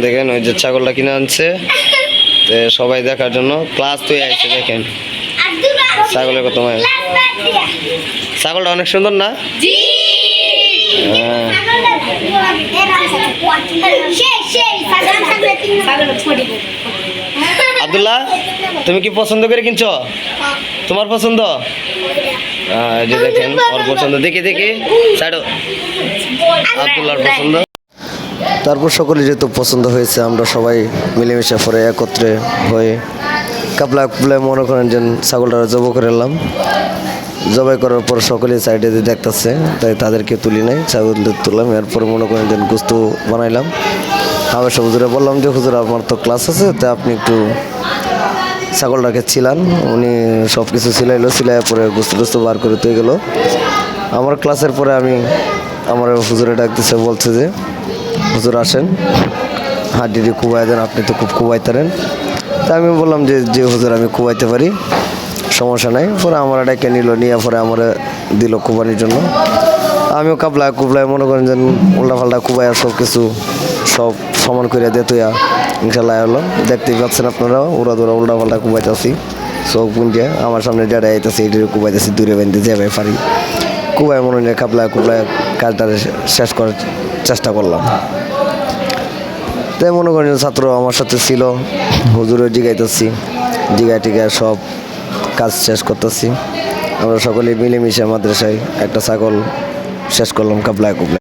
দেখেন ওই যে ছাগলটা কিনে আনছে, তো সবাই দেখার জন্য ক্লাস তো আইছে। দেখেন ছাগলের কত মায়া, ছাগলটা অনেক সুন্দর না? আব্দুল্লাহ, তুমি কি পছন্দ করে কিনছো? তোমার পছন্দ? এই যে দেখেন ওর পছন্দ, দেখি দেখি ছাড়ো, আব্দুল্লাহর পছন্দ। তারপর সকলে যেহেতু পছন্দ হয়েছে, আমরা সবাই মিলেমিশে পরে একত্রে হয়ে কাপলা কুপলায় মনে করেন যে ছাগলটা জব করে এলাম। জবাই করার পর সকলে সাইডে দিয়ে দেখতেছে, তাই তাদেরকে তুলি নাই, ছাগলদের তুললাম। এরপরে মনে করেন যে গোস্ত বানাইলাম। আমি সব হুজুরে বললাম যে হুজুর আমার তো ক্লাস আছে, তাই আপনি একটু ছাগলটাকে ছিলান। উনি সব কিছু ছিলাইলো, সিলাই পরে গোস্ত টোস্ত বার করে তুই গেল। আমার ক্লাসের পরে আমি আমার হুজুরে ডাকতেছে, বলছে যে হুজুর আসেন, হাড্ডিটি কুবাই দেন, আপনি তো খুব কুবাইতারেন। তা আমি বললাম যে হুজুর আমি কুবাইতে পারি, সমস্যা নাই। পরে আমার ডাকে নিল, নিয়ে পরে আমার দিল কুবানির জন্য। আমিও কাবলা কুবলায় মনে করেন যে উল্টা পাল্টা কুবাই সব কিছু সব সমান করে দিয়ে তুইয়া ইনশাল্লাহ হলো। দেখতেই পাচ্ছেন আপনারাও, ওরা ধরা উল্টা পাল্টা কুবাইতেছি সব গুন্ডিয়া। আমার সামনে যারা আইতেছে এটি কুবাইতেছি, দূরে বেঁধে যাবে পারি কুবাই মনে হয় কাবলা কুবলায় কাজটা শেষ করার চেষ্টা করলাম। তাই মনে করেন ছাত্র আমার সাথে ছিল, হুজুরে জিগাইতেছি, জিগাই টিগায় সব কাজ শেষ করতেছি। আমরা সকলে মিলেমিশে মাদ্রাসায় একটা ছাগল শেষ করলাম কাবলায় কুবলায়।